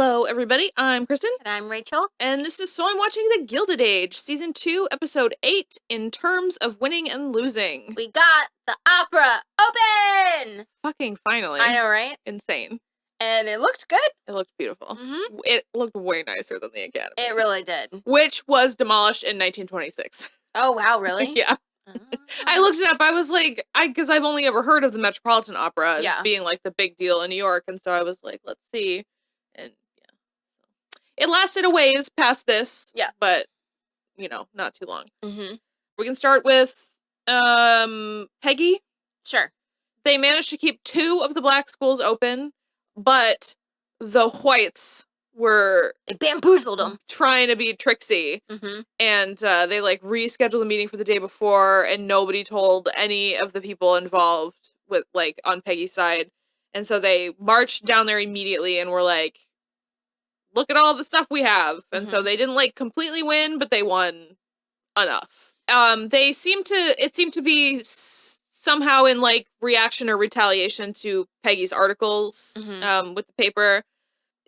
Hello, everybody. I'm Kristen. And I'm Rachel. And this is So I'm Watching the Gilded Age, Season 2, Episode 8, In Terms of Winning and Losing. We got the opera open! Fucking finally. I know, right? Insane. And it looked good. It looked beautiful. Mm-hmm. It looked way nicer than the Academy. It really did. Which was demolished in 1926. Oh, wow, really? Yeah. I looked it up. I was like, because I've only ever heard of the Metropolitan Opera as being like the big deal in New York. And so I was like, let's see. And yeah. It lasted a ways past this. Yeah. But, you know, not too long. Mm-hmm. We can start with Peggy. Sure. They managed to keep 2 of the black schools open, but the whites were bamboozled them, trying to be tricksy. Mm-hmm. And they like rescheduled the meeting for the day before, and nobody told any of the people involved with like on Peggy's side. And so they marched down there immediately and were like, look at all the stuff we have. And so they didn't like completely win, but they won enough. It seemed to be somehow in like reaction or retaliation to Peggy's articles with the paper.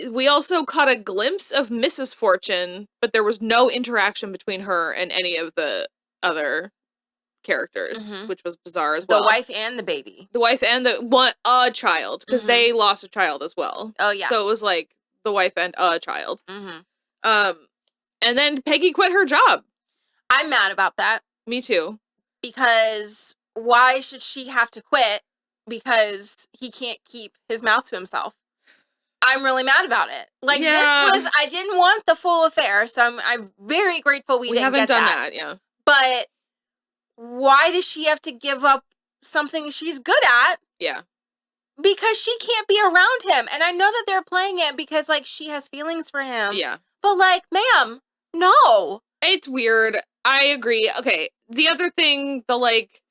We also caught a glimpse of Mrs. Fortune, but there was no interaction between her and any of the other characters, which was bizarre as well. The wife and the baby. The wife and a child, because they lost a child as well. Oh, yeah. So it was like the wife and a child. And then Peggy quit her job. I'm mad about that. Me too. Because why should she have to quit? Because he can't keep his mouth to himself. I'm really mad about it. Like, I didn't want the full affair, so I'm very grateful we didn't haven't get done that. Yeah. But why does she have to give up something she's good at? Yeah. Because she can't be around him. And I know that they're playing it because, like, she has feelings for him. Yeah. But, like, ma'am, no. It's weird. I agree. Okay, the other thing, the, like,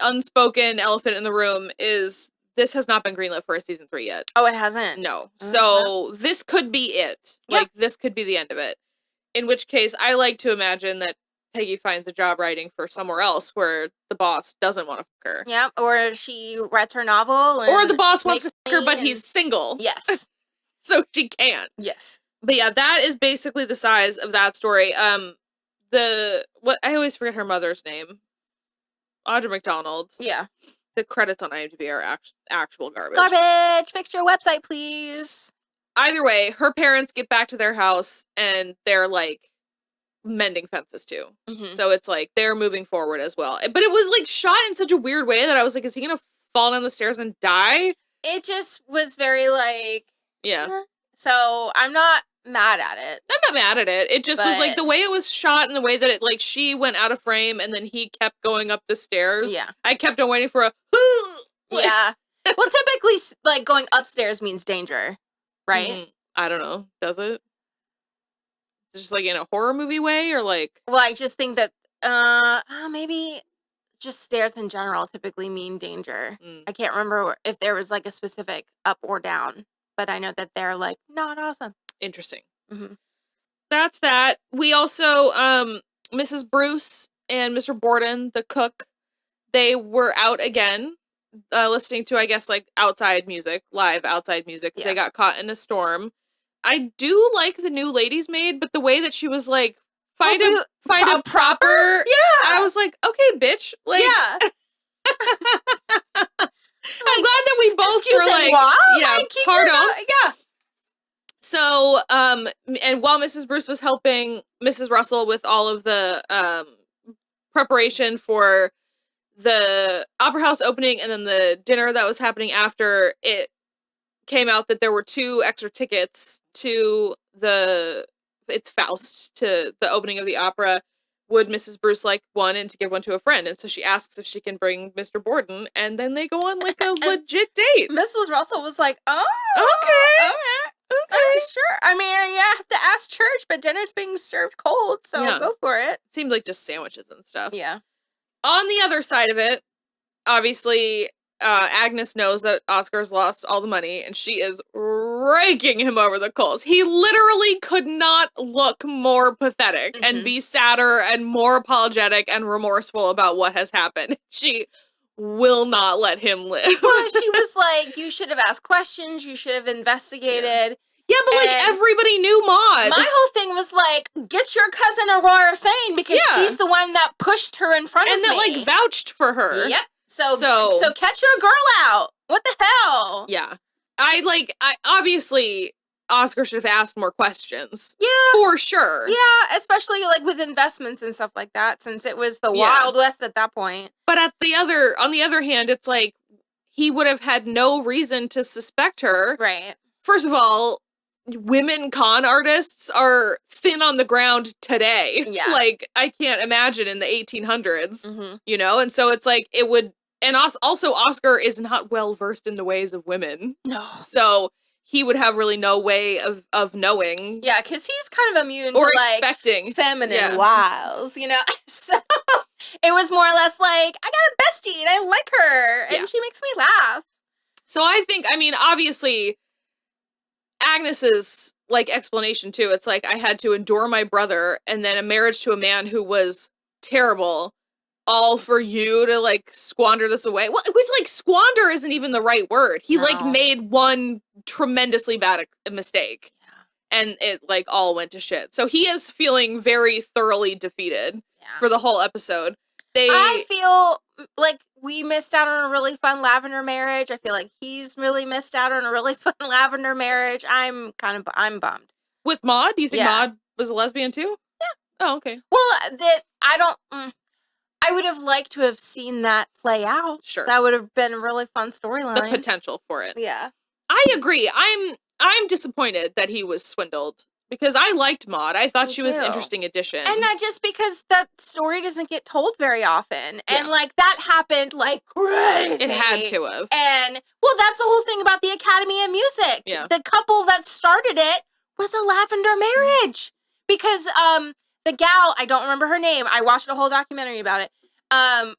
unspoken elephant in the room is this has not been greenlit for a season 3 yet. Oh, it hasn't? No. So this could be it. Yeah. Like, this could be the end of it. In which case, I like to imagine that Peggy finds a job writing for somewhere else where the boss doesn't want to fuck her. Yeah, or she writes her novel. Or the boss wants to fuck her, but he's single. Yes. So she can't. Yes. But yeah, that is basically the size of that story. I always forget her mother's name. Audra McDonald. Yeah. The credits on IMDb are actual garbage. Garbage! Fix your website, please. Either way, her parents get back to their house and they're like mending fences too. So it's like they're moving forward as well. But it was like shot in such a weird way that I was like, is he gonna fall down the stairs and die? It just was very like... Yeah. So I'm not mad at it. I'm not mad at it. It just was like the way it was shot and the way that it like she went out of frame and then he kept going up the stairs. Yeah. I kept on waiting for a yeah. Well, typically like going upstairs means danger, right? I don't know. Does it? It's just like in a horror movie way or like... Well, I just think that maybe just stairs in general typically mean danger. I can't remember if there was like a specific up or down, but I know that they're like not awesome. Interesting. That's that. We also, Mrs. Bruce and Mr. Borden, the cook, they were out again, listening to, I guess, like live outside music, because they got caught in a storm. I do like the new lady's maid, but the way that she was like, fight a proper. Yeah. I was like, okay, bitch. Like, yeah. I'm glad that we both were like, yeah, pardon. Yeah. So, and while Mrs. Bruce was helping Mrs. Russell with all of the preparation for the Opera House opening and then the dinner that was happening after, it came out that there were 2 extra tickets to Faust, to the opening of the opera. Would Mrs. Bruce like one and to give one to a friend? And so she asks if she can bring Mr. Borden, and then they go on like a legit date. Mrs. Russell was like, oh, okay. All right. Okay, sure. I mean, I have to ask church, but dinner's being served cold, so go for it. Seemed like just sandwiches and stuff. Yeah. On the other side of it, obviously, Agnes knows that Oscar's lost all the money, and she is raking him over the coals. He literally could not look more pathetic and be sadder and more apologetic and remorseful about what has happened. She will not let him live. Well, she was like, you should have asked questions. You should have investigated. Yeah, but like everybody knew Maude. My whole thing was like, get your cousin Aurora Fane because she's the one that pushed her in front of me. And that like vouched for her. Yep. So catch your girl out. What the hell? Yeah. I obviously Oscar should have asked more questions. Yeah. For sure. Yeah, especially like with investments and stuff like that, since it was the Wild West at that point. But on the other hand, it's like he would have had no reason to suspect her. Right. First of all, women con artists are thin on the ground today. Yeah. Like, I can't imagine in the 1800s, you know? And so it's like, it would, and also Oscar is not well versed in the ways of women. No. So he would have really no way of knowing. Yeah, because he's kind of immune to expecting. Like feminine wiles, you know? So it was more or less like, I got a bestie and I like her and she makes me laugh. So I think, I mean, obviously Agnes's like explanation too, it's like I had to endure my brother and then a marriage to a man who was terrible, all for you to like squander this away. Well, which like squander isn't even the right word. He like made one tremendously bad mistake and it like all went to shit. So he is feeling very thoroughly defeated for the whole episode. I feel like we missed out on a really fun lavender marriage. I feel like he's really missed out on a really fun lavender marriage. I'm bummed. With Maude? Do you think Maude was a lesbian too? Yeah. Oh, okay. Well, I would have liked to have seen that play out. Sure. That would have been a really fun storyline. The potential for it. Yeah. I agree. I'm disappointed that he was swindled. Because I liked Maude. I thought she was an interesting addition. And not just because that story doesn't get told very often. And, like, that happened, like, crazy. It had to have. And, well, that's the whole thing about the Academy of Music. Yeah. The couple that started it was a lavender marriage. Because the gal, I don't remember her name. I watched a whole documentary about it.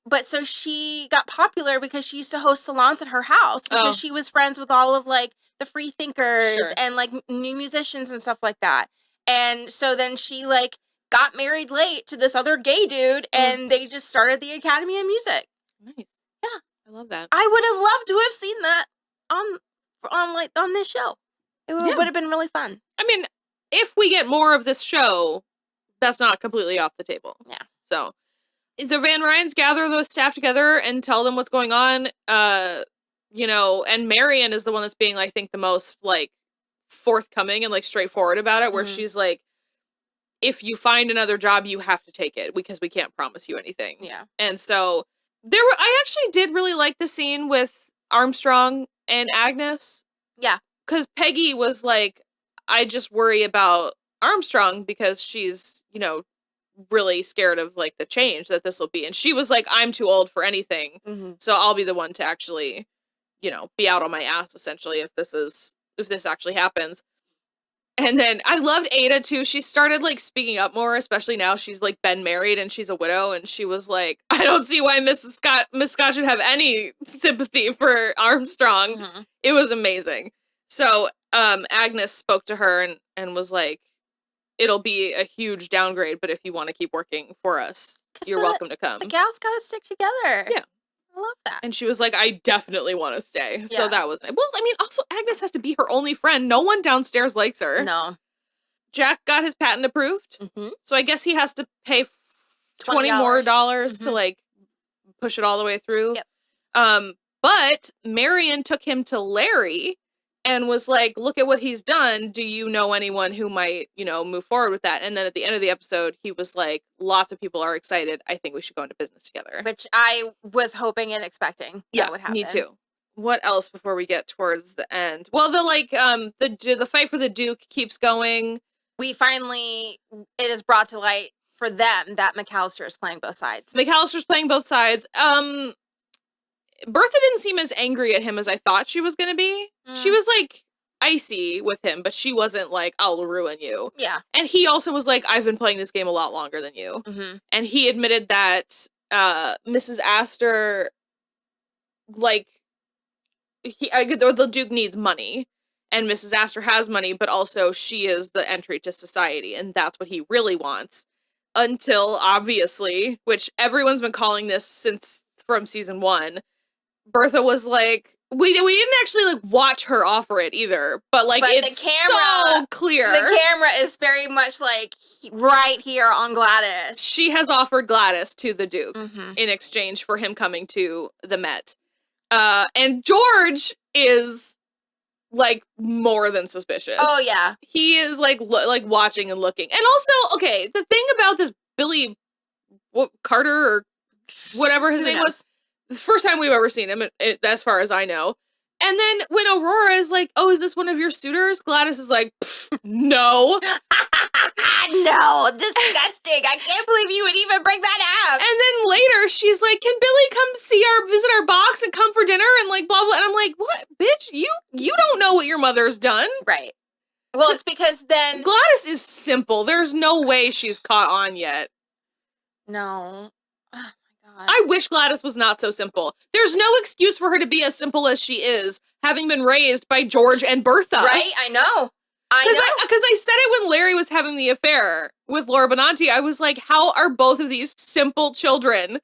But so she got popular because she used to host salons at her house. Because she was friends with all of, like, the free thinkers and like new musicians and stuff like that. And so then she like got married late to this other gay dude and they just started the Academy of Music. Nice. Yeah. I love that. I would have loved to have seen that on this show. It would have been really fun. I mean, if we get more of this show, that's not completely off the table. Yeah. So the Van Ryans gather those staff together and tell them what's going on. You know, and Marian is the one that's being, I think, the most, like, forthcoming and, like, straightforward about it, where she's like, if you find another job, you have to take it, because we can't promise you anything. Yeah. And so, I actually did really like the scene with Armstrong and Agnes. Yeah. Because Peggy was like, I just worry about Armstrong, because she's, you know, really scared of, like, the change that this will be. And she was like, I'm too old for anything, so I'll be the one to actually, you know, be out on my ass, essentially, if this actually happens. And then I loved Ada too. She started like speaking up more, especially now she's like been married and she's a widow, and she was like, I don't see why Miss Scott should have any sympathy for Armstrong. It was amazing. So Agnes spoke to her and was like, it'll be a huge downgrade, but if you want to keep working for us, you're welcome to come. The gals gotta stick together. Yeah. I love that. And she was like, I definitely want to stay. Yeah. So that was nice. Well, I mean, also Agnes has to be her only friend. No one downstairs likes her. No. Jack got his patent approved. So I guess he has to pay $20 more to like push it all the way through. Yep. But Marian took him to Larry and was like, look at what he's done. Do you know anyone who might, you know, move forward with that? And then at the end of the episode, he was like, lots of people are excited. I think we should go into business together. Which I was hoping and expecting that would happen. Me too. What else before we get towards the end? Well, the fight for the Duke keeps going. It is brought to light for them that McAllister is playing both sides. McAllister's playing both sides. Bertha didn't seem as angry at him as I thought she was going to be. She was, like, icy with him, but she wasn't like, I'll ruin you. Yeah. And he also was like, I've been playing this game a lot longer than you. And he admitted that Mrs. Astor, like, the Duke needs money. And Mrs. Astor has money, but also she is the entry to society. And that's what he really wants. Until, obviously, which everyone's been calling this from season 1, Bertha was like, we didn't actually like watch her offer it either, but like it's the camera, so clear. The camera is very much like right here on Gladys. She has offered Gladys to the Duke in exchange for him coming to the Met. And George is like more than suspicious. Oh yeah. He is like watching and looking. And also, okay, the thing about this Billy Carter or whatever his name was, the first time we've ever seen him, as far as I know. And then when Aurora is like, oh, is this one of your suitors? Gladys is like, no. No, disgusting. I can't believe you would even bring that up. And then later she's like, can Billy come visit our box and come for dinner and like blah, blah. And I'm like, what, bitch? You don't know what your mother's done. Right. Well, it's because then Gladys is simple. There's no way she's caught on yet. No. I wish Gladys was not so simple. There's no excuse for her to be as simple as she is, having been raised by George and Bertha. Right? I know. Because I said it when Larry was having the affair with Laura Benanti. I was like, how are both of these simple children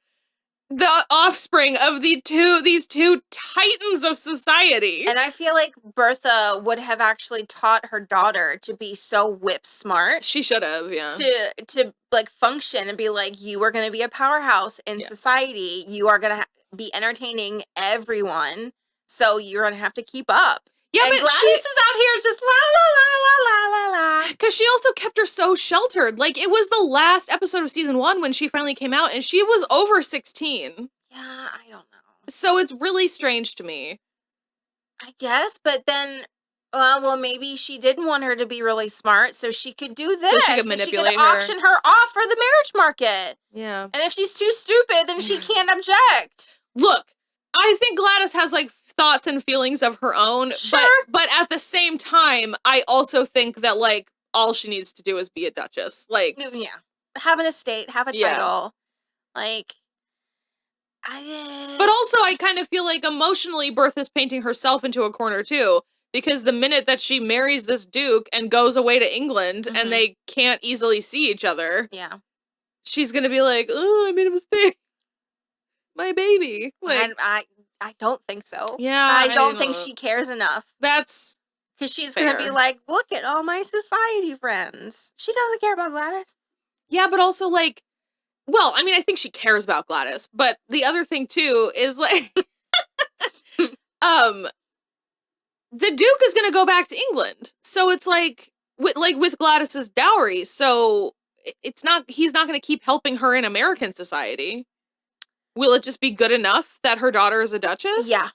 the offspring of these two titans of society? And I feel like Bertha would have actually taught her daughter to be so whip smart. She should have, yeah. To like function and be like, you are going to be a powerhouse in society. You are going to be entertaining everyone. So you're going to have to keep up. Yeah, and but Gladys is out here just la la la la la la la. Because she also kept her so sheltered. Like, it was the last episode of season 1 when she finally came out, and she was over 16. Yeah, I don't know. So it's really strange to me. I guess, but then, well, maybe she didn't want her to be really smart, so she could do this. So she could manipulate she could auction her off for the marriage market. Yeah. And if she's too stupid, then she can't object. Look, I think Gladys has, like, thoughts and feelings of her own. Sure. But at the same time, I also think that, like, all she needs to do is be a duchess. Like, yeah. Have an estate, have a title. Like, But also, I kind of feel like emotionally Bertha's painting herself into a corner, too. Because the minute that she marries this duke and goes away to England and they can't easily see each other, she's gonna be like, oh, I made a mistake. My baby. Like, I don't think so. Yeah. I don't think she cares enough. That's because she's going to be like, look at all my society friends. She doesn't care about Gladys. Yeah, but also, like, well, I mean, I think she cares about Gladys. But the other thing, too, is, like, the Duke is going to go back to England. So it's, like with Gladys's dowry. So he's not going to keep helping her in American society. Will it just be good enough that her daughter is a duchess? Yeah.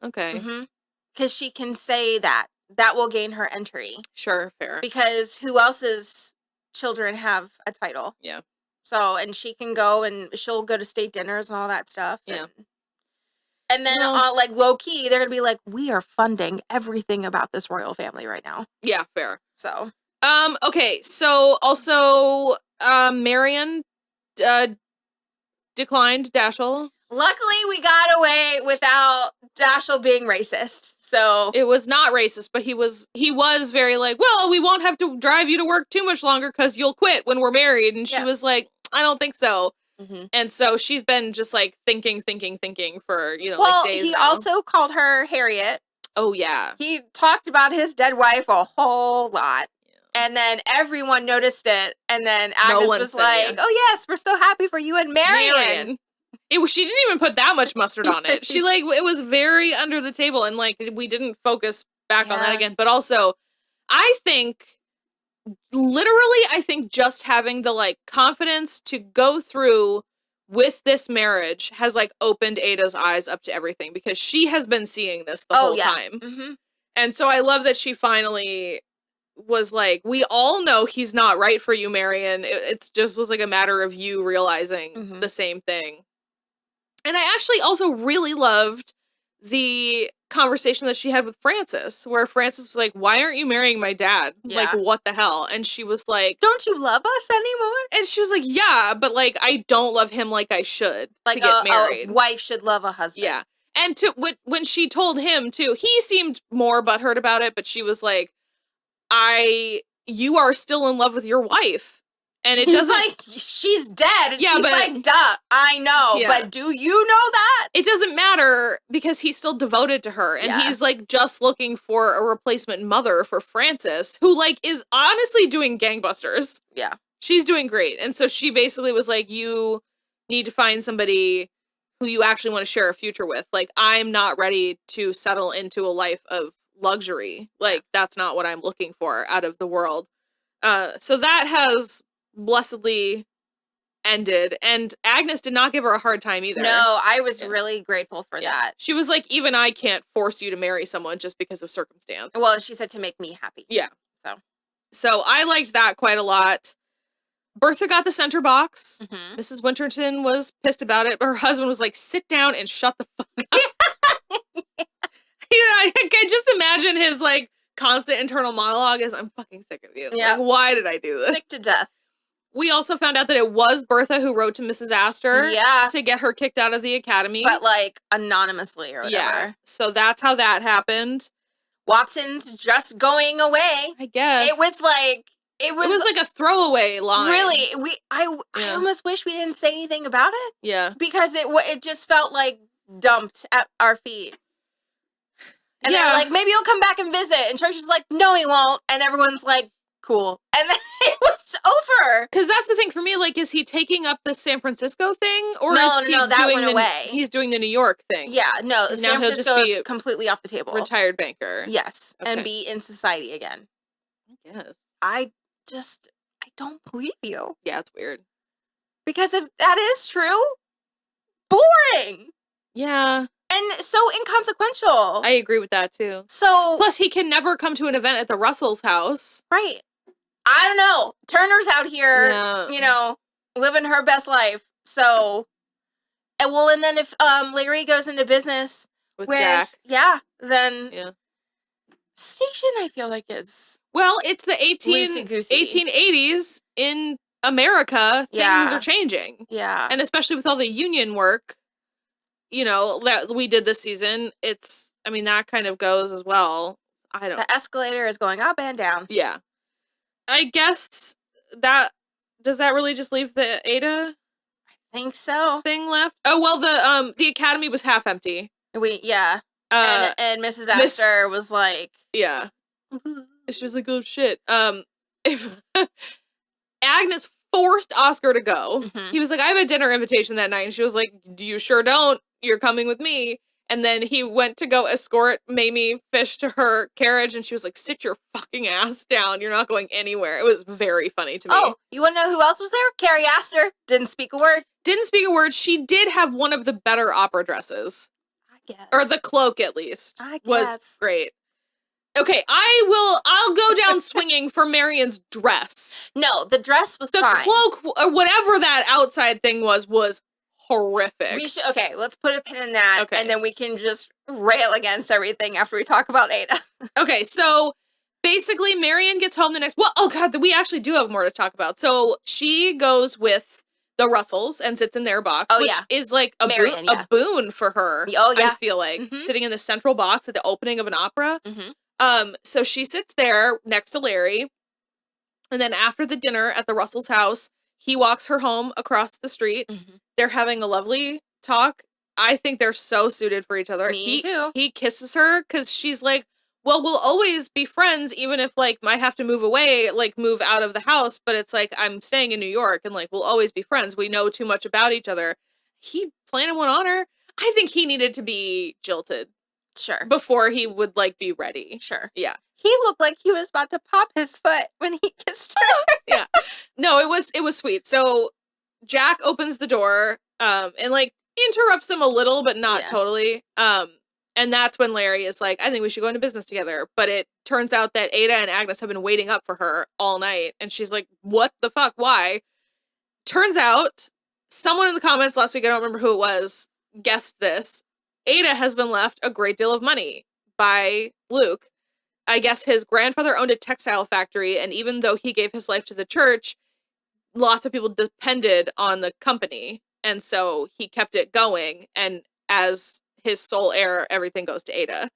Okay. Because she can say that. That will gain her entry. Sure, fair. Because who else's children have a title? Yeah. So, and she can go and she'll go to state dinners and all that stuff. Yeah. And then, like, low-key, they're going to be like, we are funding everything about this royal family right now. Yeah, fair. So. Okay, so also, Marian, declined Dashiell. Luckily, we got away without Dashiell being racist. So it was not racist, but he was very like, well, we won't have to drive you to work too much longer because you'll quit when we're married. And she was like, I don't think so. And so she's been just like thinking for, like days. He now. also called her Harriet. Oh, yeah. He talked about his dead wife a whole lot. And then everyone noticed it. And then Agnes was like, oh, yes, we're so happy for you and Marian. She didn't even put that much mustard on it. She, like, it was very under the table. And, like, we didn't focus back on that again. But also, I think just having the, like, confidence to go through with this marriage has, like, opened Ada's eyes up to everything. Because she has been seeing this the whole time. And so I love that she finally was like, we all know he's not right for you, Marian. It just was like a matter of you realizing the same thing. And I actually also really loved the conversation that she had with Frances, where Frances was like, why aren't you marrying my dad? Like, what the hell? And she was like, don't you love us anymore? And she was like, yeah, but like, I don't love him like I should to get married. A wife should love a husband. Yeah. And when she told him too, he seemed more butthurt about it, but she was like, you are still in love with your wife. And it doesn't like, she's dead. And yeah, she's like, duh, I know. Yeah. But do you know that? it doesn't matter because he's still devoted to her. And he's, like, just looking for a replacement mother for Frances, who, like, is honestly doing gangbusters. Yeah. She's doing great. And so she basically was like, you need to find somebody who you actually want to share a future with. Like, I'm not ready to settle into a life of luxury. Like, that's not what I'm looking for out of the world. So that has blessedly ended, and Agnes did not give her a hard time either. No, I was really grateful for that. She was like, even I can't force you to marry someone just because of circumstance. Well, she said to make me happy. Yeah. So I liked that quite a lot. Bertha got the center box. Mm-hmm. Mrs. Winterton was pissed about it, but her husband was like, sit down and shut the fuck up. I can just imagine his, like, constant internal monologue is, I'm fucking sick of you. Yeah. Like, why did I do this? Sick to death. We also found out that it was Bertha who wrote to Mrs. Astor to get her kicked out of the academy. But, like, anonymously or whatever. Yeah. So that's how that happened. Watson's just going away. I guess. It was like a throwaway line. Really, I almost wish we didn't say anything about it. Yeah. Because it just felt like dumped at our feet. And they're like, maybe he'll come back and visit. And Church is like, no, he won't. And everyone's like, cool. And then it was over. Because that's the thing for me, like, is he taking up the San Francisco thing? Or no, is he that doing went away. He's doing the New York thing? Yeah, no, now San he'll Francisco just be is completely off the table. Retired banker. Yes, okay. And be in society again. I guess. I don't believe you. Yeah, it's weird. Because if that is true, boring. Yeah. And so inconsequential. I agree with that, too. So plus, he can never come to an event at the Russells' house. Right. I don't know. Turner's out here, you know, living her best life. So, and then if Larry goes into business with Jack, then Station, I feel like is it's the 1880s in America. Things are changing, and especially with all the union work, you know, that we did this season. That kind of goes as well. The escalator is going up and down. Yeah. I guess does that really just leave the Ada? I think so. Thing left? Oh, well, the academy was half empty. And Mrs. Astor was like, yeah. She was like, oh shit. If Agnes forced Oscar to go, he was like, I have a dinner invitation that night, and she was like, you sure don't. You're coming with me. And then he went to go escort Mamie Fish to her carriage, and she was like, sit your fucking ass down. You're not going anywhere. It was very funny to me. Oh, you want to know who else was there? Carrie Astor. Didn't speak a word. She did have one of the better opera dresses. I guess. Or the cloak, at least. I guess. Was great. Okay, I'll go down swinging for Marian's dress. No, the dress was fine. The cloak, or whatever that outside thing was horrific. Let's put a pin in that, and then we can just rail against everything after we talk about Ada. Okay, so basically Marian gets home the next... Well, oh god, we actually do have more to talk about. So she goes with the Russells and sits in their box, which is like a boon for her. Oh, yeah. I feel like, sitting in the central box at the opening of an opera. So she sits there next to Larry, and then after the dinner at the Russells' house, he walks her home across the street. They're having a lovely talk. I think they're so suited for each other. Me too. He kisses her because she's like, well, we'll always be friends, even if, like, I have to move away, like, move out of the house, but it's like, I'm staying in New York, and, like, we'll always be friends. We know too much about each other. He planted one on her. I think he needed to be jilted. Sure. Before he would, like, be ready. Sure. Yeah. He looked like he was about to pop his foot when he kissed her. Yeah. No, it was sweet. So Jack opens the door, and, like, interrupts them a little, but not totally. And that's when Larry is like, I think we should go into business together. But it turns out that Ada and Agnes have been waiting up for her all night. And she's like, what the fuck? Why? Turns out, someone in the comments last week, I don't remember who it was, guessed this. Ada has been left a great deal of money by Luke. I guess his grandfather owned a textile factory, and even though he gave his life to the church, lots of people depended on the company. And so he kept it going, and as his sole heir, everything goes to Ada.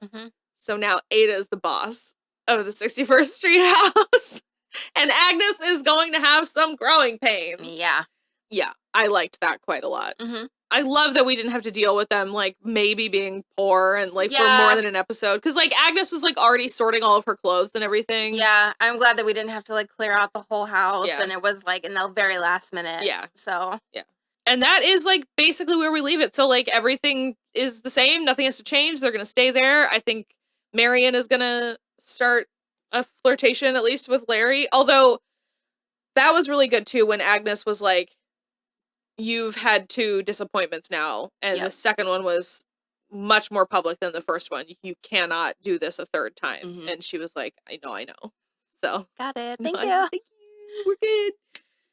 So now Ada is the boss of the 61st Street house, and Agnes is going to have some growing pains. Yeah. Yeah, I liked that quite a lot. I love that we didn't have to deal with them, like, maybe being poor and, like, for more than an episode. Because, like, Agnes was, like, already sorting all of her clothes and everything. Yeah, I'm glad that we didn't have to, like, clear out the whole house, and it was, like, in the very last minute. Yeah. So. Yeah. And that is, like, basically where we leave it. So, like, everything is the same. Nothing has to change. They're going to stay there. I think Marian is going to start a flirtation, at least with Larry. Although, that was really good, too, when Agnes was like, you've had 2 disappointments now. And the second one was much more public than the first one. You cannot do this a third time. Mm-hmm. And she was like, I know. So. Got it. Thank you. Thank you. We're good.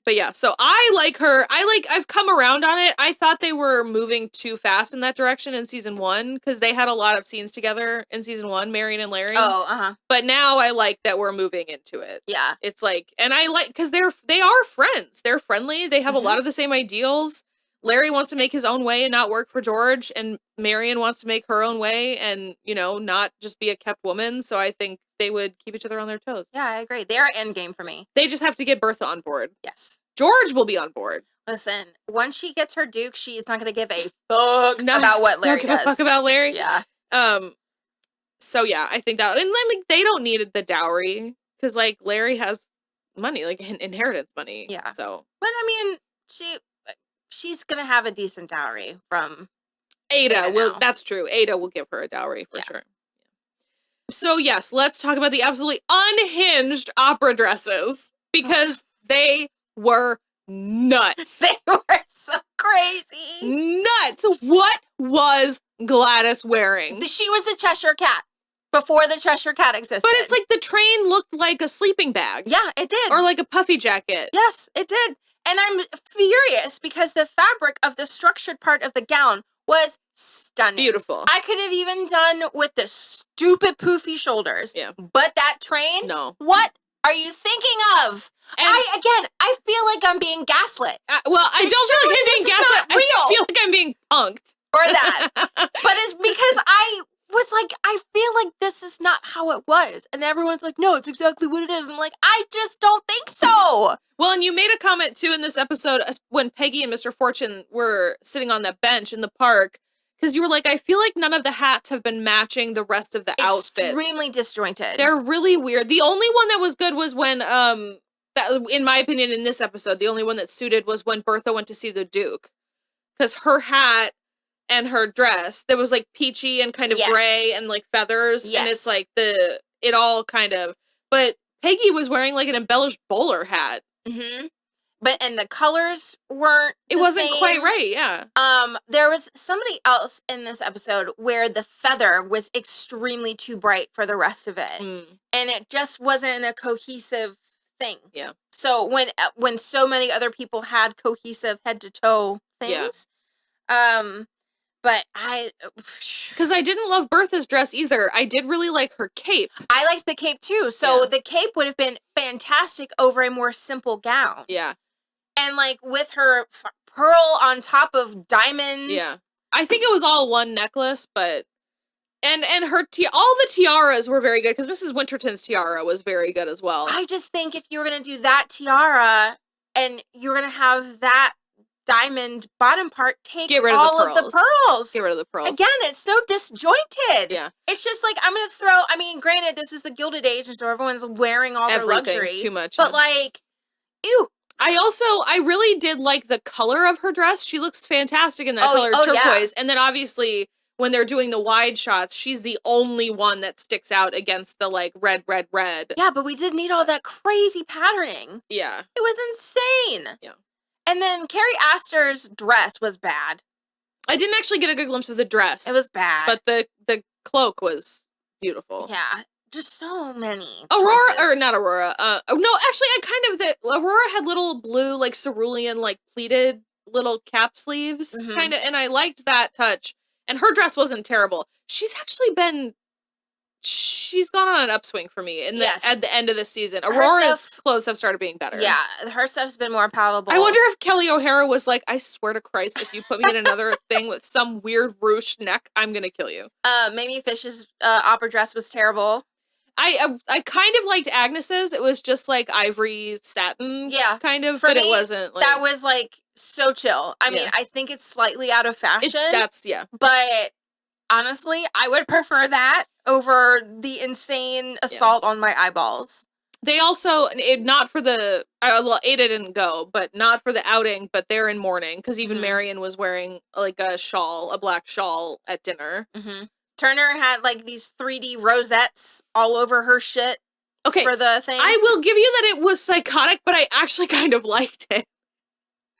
But yeah, so I like her. I've come around on it. I thought they were moving too fast in that direction in season 1 because they had a lot of scenes together in season 1, Marian and Larry. Oh, But now I like that we're moving into it. Yeah. It's like, and I like, because they are friends. They're friendly. They have a lot of the same ideals. Larry wants to make his own way and not work for George, and Marian wants to make her own way and, you know, not just be a kept woman. So I think they would keep each other on their toes. Yeah, I agree. They're endgame for me. They just have to get Bertha on board. Yes. George will be on board. Listen, once she gets her Duke, she's not going to give a fuck about what Larry does. Don't give a fuck about Larry? Yeah. So yeah, I think that, and like, they don't need the dowry because like Larry has money, like inheritance money. Yeah. So. But I mean, she's going to have a decent dowry from Ada. That's true. Ada will give her a dowry for sure. So yes, let's talk about the absolutely unhinged opera dresses because they were nuts. They were so crazy. Nuts. What was Gladys wearing? She was the Cheshire Cat before the Cheshire Cat existed. But it's like the train looked like a sleeping bag. Yeah, it did. Or like a puffy jacket. Yes, it did. And I'm furious because the fabric of the structured part of the gown was stunning. Beautiful. I could have even done with the stupid poofy shoulders. Yeah. But that train? No. What are you thinking of? And I feel like I'm being gaslit. I don't feel like I'm being gaslit. I feel like I'm being punked. Or that. But it's because I was like, I feel like this is not how it was. And everyone's like, no, it's exactly what it is. I'm like, I just don't think so. Well, and you made a comment, too, in this episode when Peggy and Mr. Fortune were sitting on that bench in the park. Because you were like, I feel like none of the hats have been matching the rest of the outfits. Extremely disjointed. They're really weird. The only one that was good was when, that, in my opinion, in this episode, the only one that suited was when Bertha went to see the Duke. Because her hat and her dress, there was like peachy and kind of gray and like feathers. Yes. And it's like it all kind of, but Peggy was wearing like an embellished bowler hat. Mm-hmm. And the colors weren't It wasn't same. Quite right, yeah. There was somebody else in this episode where the feather was extremely too bright for the rest of it. Mm. And it just wasn't a cohesive thing. Yeah. So when so many other people had cohesive head to toe things, but because I didn't love Bertha's dress either. I did really like her cape. I liked the cape too. So the cape would have been fantastic over a more simple gown. Yeah. And like with her pearl on top of diamonds. Yeah. I think it was all one necklace, but and her all the tiaras were very good because Mrs. Winterton's tiara was very good as well. I just think if you were going to do that tiara and you're going to have that diamond bottom part, get rid of the pearls. Get rid of the pearls. Again, it's so disjointed. Yeah. It's just like, I'm going to throw, I mean, granted, this is the Gilded Age, so everyone's wearing all their luxury. Too much. But like, ew. I really did like the color of her dress. She looks fantastic in that color, turquoise. Yeah. And then obviously, when they're doing the wide shots, she's the only one that sticks out against the like red. Yeah, but we didn't need all that crazy patterning. Yeah. It was insane. Yeah. And then Carrie Astor's dress was bad. I didn't actually get a good glimpse of the dress. It was bad. But the cloak was beautiful. Yeah. Just so many Aurora, choices. or not Aurora. No, actually, Aurora had little blue, like cerulean, like pleated little cap sleeves, kind of, and I liked that touch. And her dress wasn't terrible. She's gone on an upswing for me at the end of this season. Aurora's clothes have started being better. Yeah, her stuff's been more palatable. I wonder if Kelly O'Hara was like, I swear to Christ, if you put me in another thing with some weird ruched neck, I'm gonna kill you. Mamie Fish's opera dress was terrible. I kind of liked Agnes's. It was just like ivory satin, kind of, For but me, it wasn't like that was like so chill. I mean, I think it's slightly out of fashion. But honestly, I would prefer that over the insane assault on my eyeballs. They also, not for the, well, Ada didn't go, but not for the outing, but they're in mourning, because even Marian was wearing, like, a black shawl at dinner. Turner had, like, these 3D rosettes all over her shit for the thing. I will give you that it was psychotic, but I actually kind of liked it.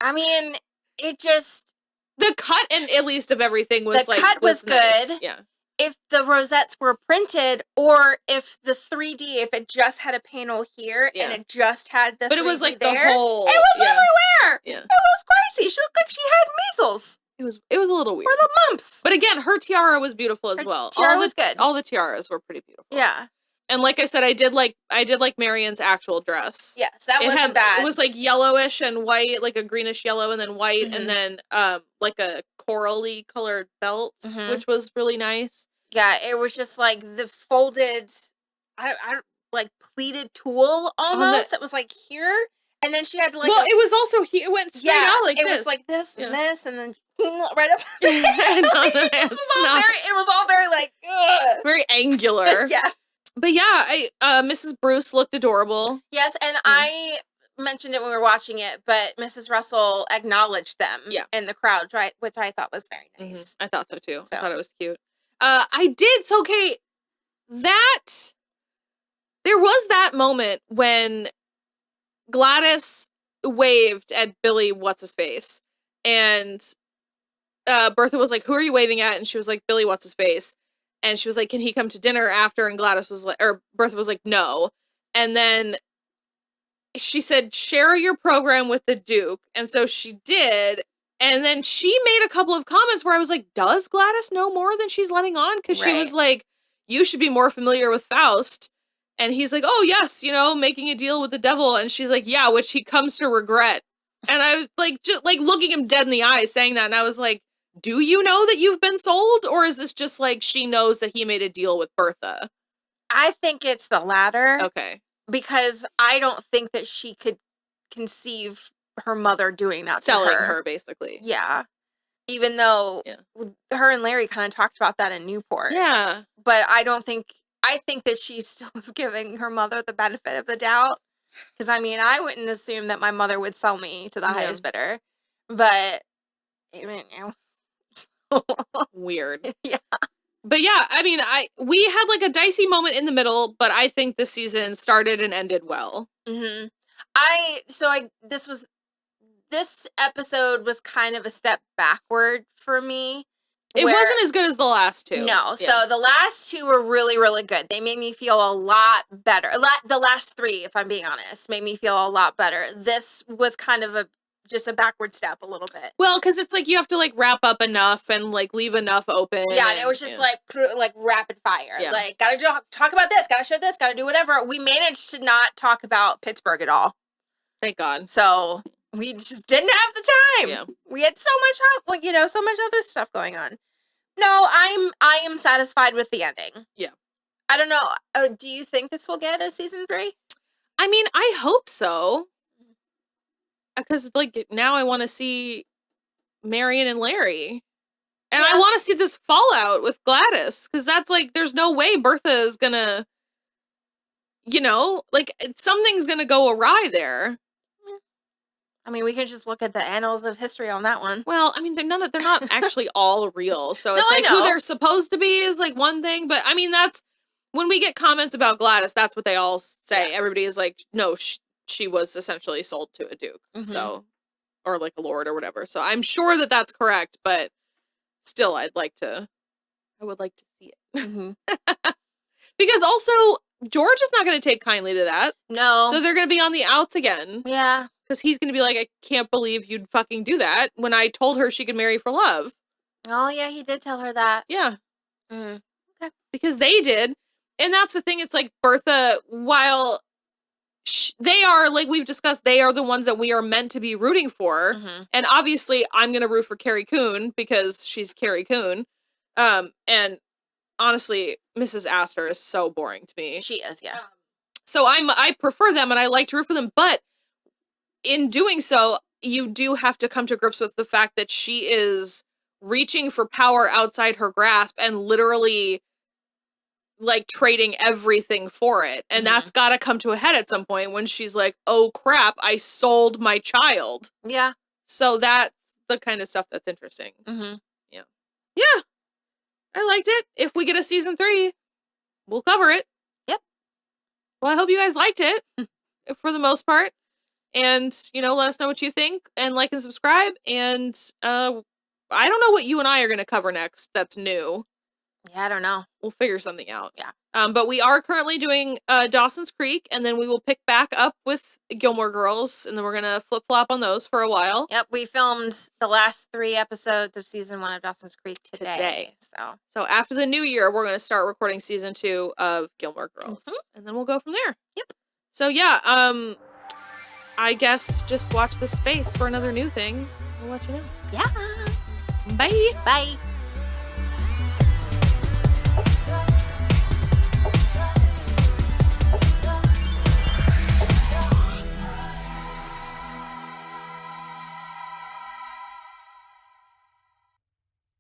I mean, it just... The cut, and at least of everything, was, the cut was good. Nice. Yeah. If the rosettes were printed, or if the 3D, if it just had a panel here and it just had the 3D, but it was like there, the whole. It was everywhere. Yeah. It was crazy. She looked like she had measles. It was a little weird. Or the mumps. But again, her tiara was beautiful as well. Tiara was good. All the tiaras were pretty beautiful. Yeah. And like I said, I did like Marian's actual dress. Yes, that wasn't bad. It was like yellowish and white, like a greenish yellow and then white, and then like a corally colored belt, which was really nice. Yeah, it was just like the folded, I like pleated tulle almost. It was like here, and then she had like. Well, it was also it went straight out like this. It was like this and this, and then right up. It was all very like very angular. Yeah. But yeah, Mrs. Bruce looked adorable. Yes, and I mentioned it when we were watching it, but Mrs. Russell acknowledged them in the crowd, right? Which I thought was very nice. I thought so too. I thought it was cute. I did. So, okay, there was that moment when Gladys waved at Billy What's-His-Face, and Bertha was like, who are you waving at? And she was like, Billy What's-His-Face. And she was like, can he come to dinner after? And Gladys was like, or Bertha was like, no. And then she said, share your program with the Duke. And so she did. And then she made a couple of comments where I was like, does Gladys know more than she's letting on? Because she was like, you should be more familiar with Faust. And he's like, oh, yes, making a deal with the devil. And she's like, yeah, which he comes to regret. And I was like, just like looking him dead in the eyes saying that. And I was like, do you know that you've been sold? Or is this just like she knows that he made a deal with Bertha? I think it's the latter. Okay. Because I don't think that she could conceive her mother doing that Selling to her, basically. Yeah. Even though her and Larry kind of talked about that in Newport. Yeah. But I think that she still is giving her mother the benefit of the doubt. Because, I mean, I wouldn't assume that my mother would sell me to the highest bidder. But, weird. Yeah. But yeah, I mean, we had like a dicey moment in the middle, but I think this season started and ended well. This episode was kind of a step backward for me. It wasn't as good as the last two. No, so the last two were really, really good. They made me feel a lot better. The last three, if I'm being honest, made me feel a lot better. This was kind of just a backward step a little bit. Well, because it's like you have to like wrap up enough and like leave enough open. Yeah, and it was just like rapid fire. Yeah. Like, gotta talk about this, gotta show this, gotta do whatever. We managed to not talk about Pittsburgh at all. Thank God. So we just didn't have the time. Yeah. We had so much, so much other stuff going on. No, I am satisfied with the ending. Yeah. I don't know. Do you think this will get a season 3? I mean, I hope so. Because, like, now I want to see Marian and Larry. And I want to see this fallout with Gladys. Because that's, like, there's no way Bertha is gonna, like, something's gonna go awry there. I mean, we can just look at the annals of history on that one. Well, I mean, they're not actually all real. So it's like who they're supposed to be is, like, one thing. But, I mean, that's, when we get comments about Gladys, that's what they all say. Yeah. Everybody is like, no, she was essentially sold to a duke, so, or like a lord or whatever. So I'm sure that that's correct, but still, I would like to see it. Because also, George is not going to take kindly to that. No. So they're going to be on the outs again. Yeah. Because he's going to be like, I can't believe you'd fucking do that when I told her she could marry for love. Oh, yeah, he did tell her that. Yeah. Okay. Because they did. And that's the thing. It's like Bertha, while they are, like we've discussed, they are the ones that we are meant to be rooting for. And obviously I'm going to root for Carrie Coon because she's Carrie Coon. And honestly, Mrs. Astor is so boring to me. She is, yeah. So I prefer them and I like to root for them, but in doing so, you do have to come to grips with the fact that she is reaching for power outside her grasp and literally like trading everything for it. And that's got to come to a head at some point when she's like, oh crap, I sold my child. Yeah. So that's the kind of stuff that's interesting. Yeah. Yeah. I liked it. If we get a season 3, we'll cover it. Yep. Well, I hope you guys liked it for the most part. And, you know, let us know what you think and like and subscribe. And I don't know what you and I are going to cover next that's new. Yeah, I don't know. We'll figure something out. Yeah. But we are currently doing Dawson's Creek, and then we will pick back up with Gilmore Girls, and then we're going to flip-flop on those for a while. Yep, we filmed the last 3 episodes of season 1 of Dawson's Creek today. So after the new year, we're going to start recording season 2 of Gilmore Girls, and then we'll go from there. Yep. So yeah, I guess just watch the space for another new thing. We'll let you know. Yeah. Bye. Bye.